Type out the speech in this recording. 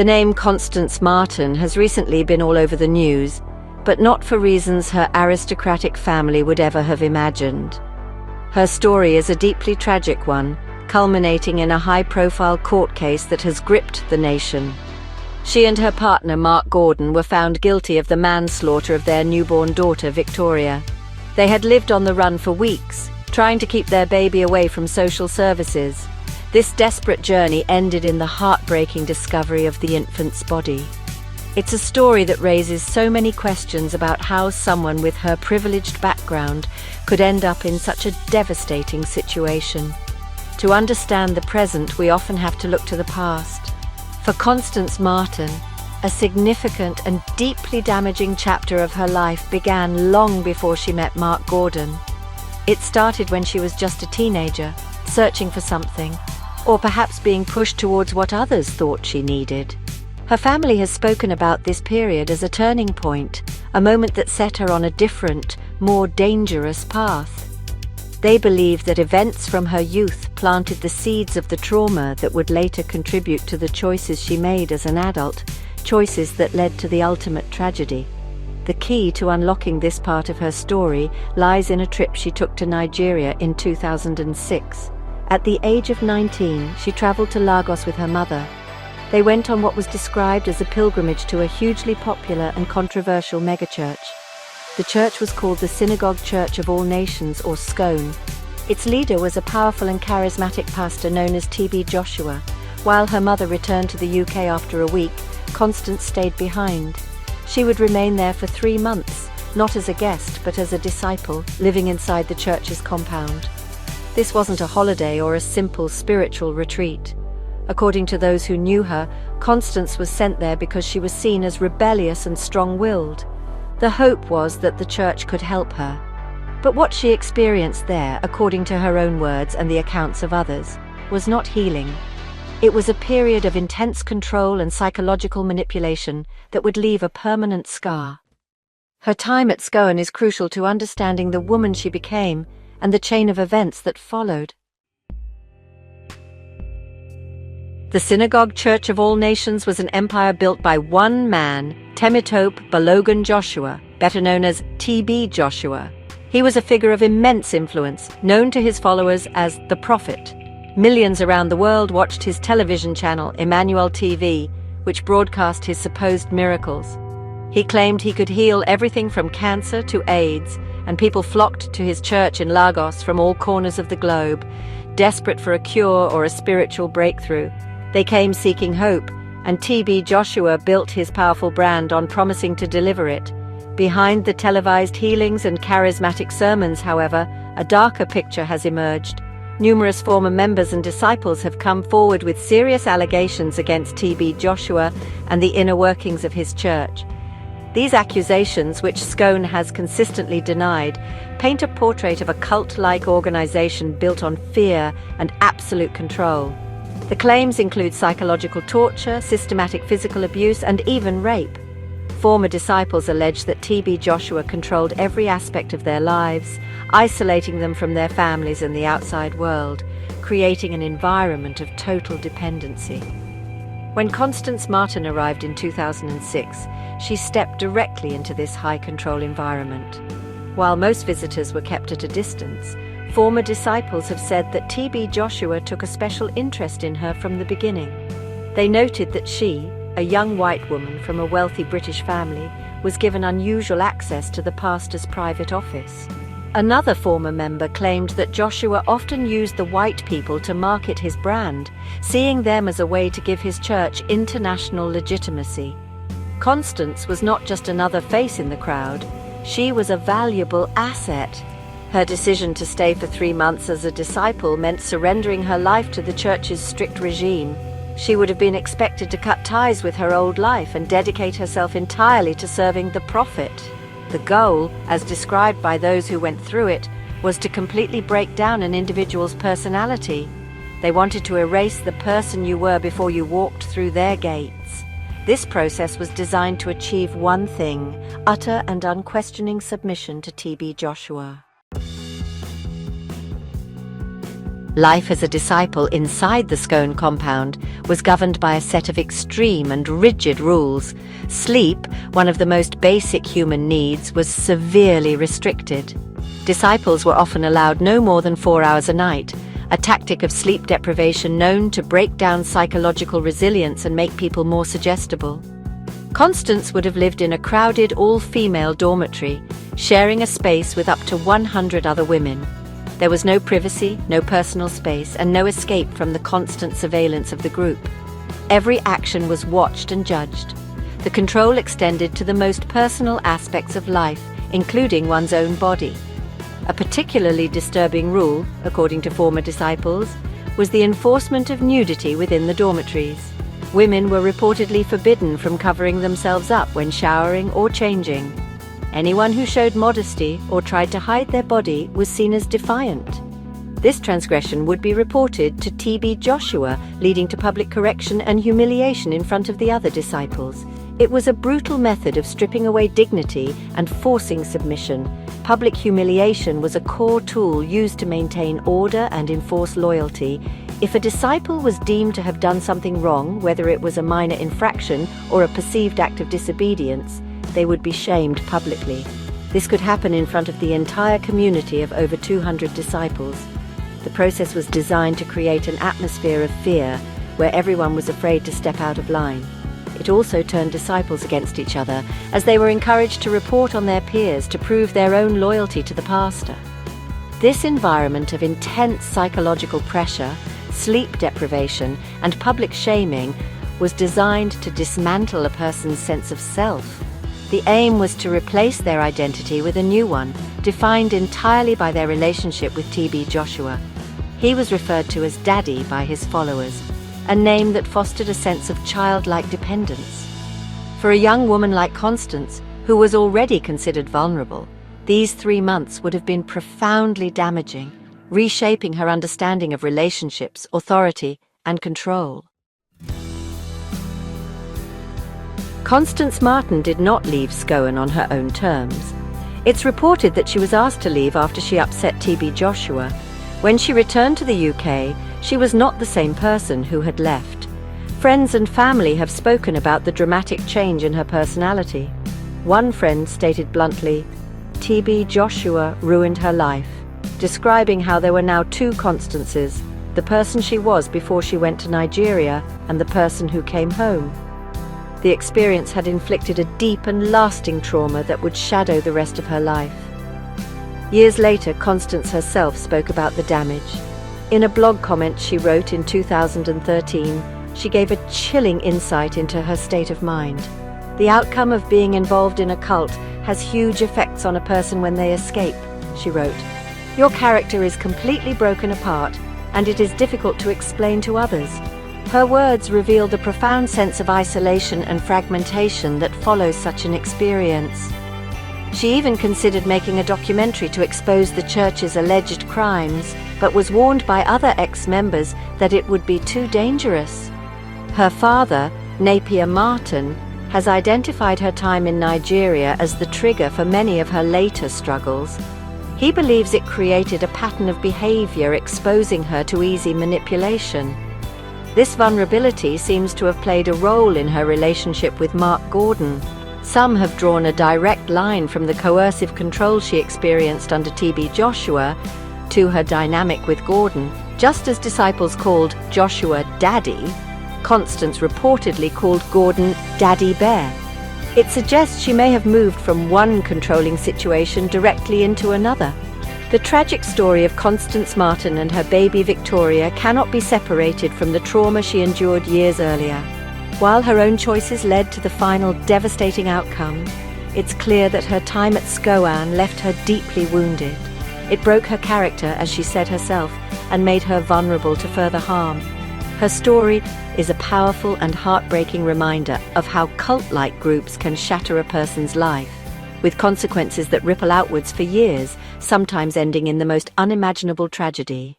The name Constance Marten has recently been all over the news, but not for reasons her aristocratic family would ever have imagined. Her story is a deeply tragic one, culminating in a high-profile court case that has gripped the nation. She and her partner, Mark Gordon, were found guilty of the manslaughter of their newborn daughter, Victoria. They had lived on the run for weeks, trying to keep their baby away from social services. This desperate journey ended in the heartbreaking discovery of the infant's body. It's a story that raises so many questions about how someone with her privileged background could end up in such a devastating situation. To understand the present, we often have to look to the past. For Constance Marten, a significant and deeply damaging chapter of her life began long before she met Mark Gordon. It started when she was just a teenager, searching for something, or perhaps being pushed towards what others thought she needed. Her family has spoken about this period as a turning point, a moment that set her on a different, more dangerous path. They believe that events from her youth planted the seeds of the trauma that would later contribute to the choices she made as an adult, choices that led to the ultimate tragedy. The key to unlocking this part of her story lies in a trip she took to Nigeria in 2006. At the age of 19, she traveled to Lagos with her mother. They went on what was described as a pilgrimage to a hugely popular and controversial megachurch. The church was called the Synagogue Church of All Nations, or SCOAN. Its leader was a powerful and charismatic pastor known as T.B. Joshua. While her mother returned to the UK after a week, Constance stayed behind. She would remain there for 3 months, not as a guest but as a disciple, living inside the church's compound. This wasn't a holiday or a simple spiritual retreat. According to those who knew her, Constance was sent there because she was seen as rebellious and strong-willed. The hope was that the church could help her. But what she experienced there, according to her own words and the accounts of others, was not healing. It was a period of intense control and psychological manipulation that would leave a permanent scar. Her time at SCOAN is crucial to understanding the woman she became and the chain of events that followed. The Synagogue Church of All Nations was an empire built by one man, Temitope Balogun Joshua, better known as T.B. Joshua. He was a figure of immense influence, known to his followers as the Prophet. Millions around the world watched his television channel, Emmanuel TV, which broadcast his supposed miracles. He claimed he could heal everything from cancer to AIDS, and people flocked to his church in Lagos from all corners of the globe, desperate for a cure or a spiritual breakthrough. They came seeking hope, and T.B. Joshua built his powerful brand on promising to deliver it. Behind the televised healings and charismatic sermons, however, a darker picture has emerged. Numerous former members and disciples have come forward with serious allegations against T.B. Joshua and the inner workings of his church. These accusations, which SCOAN has consistently denied, paint a portrait of a cult-like organization built on fear and absolute control. The claims include psychological torture, systematic physical abuse, and even rape. Former disciples allege that T.B. Joshua controlled every aspect of their lives, isolating them from their families and the outside world, creating an environment of total dependency. When Constance Marten arrived in 2006, she stepped directly into this high-control environment. While most visitors were kept at a distance, former disciples have said that T.B. Joshua took a special interest in her from the beginning. They noted that she, a young white woman from a wealthy British family, was given unusual access to the pastor's private office. Another former member claimed that Joshua often used the white people to market his brand, seeing them as a way to give his church international legitimacy. Constance was not just another face in the crowd, she was a valuable asset. Her decision to stay for 3 months as a disciple meant surrendering her life to the church's strict regime. She would have been expected to cut ties with her old life and dedicate herself entirely to serving the Prophet. The goal, as described by those who went through it, was to completely break down an individual's personality. They wanted to erase the person you were before you walked through their gates. This process was designed to achieve one thing: utter and unquestioning submission to T.B. Joshua. Life as a disciple inside the Scone compound was governed by a set of extreme and rigid rules. Sleep, one of the most basic human needs, was severely restricted. Disciples were often allowed no more than 4 hours a night, a tactic of sleep deprivation known to break down psychological resilience and make people more suggestible. Constance would have lived in a crowded all-female dormitory, sharing a space with up to 100 other women. There was no privacy, no personal space, and no escape from the constant surveillance of the group. Every action was watched and judged. The control extended to the most personal aspects of life, including one's own body. A particularly disturbing rule, according to former disciples, was the enforcement of nudity within the dormitories. Women were reportedly forbidden from covering themselves up when showering or changing. Anyone who showed modesty or tried to hide their body was seen as defiant. This transgression would be reported to TB Joshua, leading to public correction and humiliation in front of the other disciples. It was a brutal method of stripping away dignity and forcing submission. Public humiliation was a core tool used to maintain order and enforce loyalty. If a disciple was deemed to have done something wrong, whether it was a minor infraction or a perceived act of disobedience, they would be shamed publicly. This could happen in front of the entire community of over 200 disciples. The process was designed to create an atmosphere of fear where everyone was afraid to step out of line. It also turned disciples against each other, as they were encouraged to report on their peers to prove their own loyalty to the pastor. This environment of intense psychological pressure, sleep deprivation, and public shaming was designed to dismantle a person's sense of self. The aim was to replace their identity with a new one, defined entirely by their relationship with TB Joshua. He was referred to as Daddy by his followers, a name that fostered a sense of childlike dependence. For a young woman like Constance, who was already considered vulnerable, these 3 months would have been profoundly damaging, reshaping her understanding of relationships, authority, and control. Constance Marten did not leave Scone on her own terms. It's reported that she was asked to leave after she upset TB Joshua. When she returned to the UK, she was not the same person who had left. Friends and family have spoken about the dramatic change in her personality. One friend stated bluntly, "TB Joshua ruined her life," describing how there were now 2 Constances, the person she was before she went to Nigeria and the person who came home. The experience had inflicted a deep and lasting trauma that would shadow the rest of her life. Years later, Constance herself spoke about the damage. In a blog comment she wrote in 2013, she gave a chilling insight into her state of mind. "The outcome of being involved in a cult has huge effects on a person when they escape," she wrote. "Your character is completely broken apart, and it is difficult to explain to others." Her words revealed a profound sense of isolation and fragmentation that follows such an experience. She even considered making a documentary to expose the church's alleged crimes, but was warned by other ex-members that it would be too dangerous. Her father, Napier Marten, has identified her time in Nigeria as the trigger for many of her later struggles. He believes it created a pattern of behavior exposing her to easy manipulation. This vulnerability seems to have played a role in her relationship with Mark Gordon. Some have drawn a direct line from the coercive control she experienced under TB Joshua to her dynamic with Gordon. Just as disciples called Joshua Daddy, Constance reportedly called Gordon Daddy Bear. It suggests she may have moved from one controlling situation directly into another. The tragic story of Constance Marten and her baby Victoria cannot be separated from the trauma she endured years earlier. While her own choices led to the final devastating outcome, it's clear that her time at Scone left her deeply wounded. It broke her character, as she said herself, and made her vulnerable to further harm. Her story is a powerful and heartbreaking reminder of how cult-like groups can shatter a person's life, with consequences that ripple outwards for years, sometimes ending in the most unimaginable tragedy.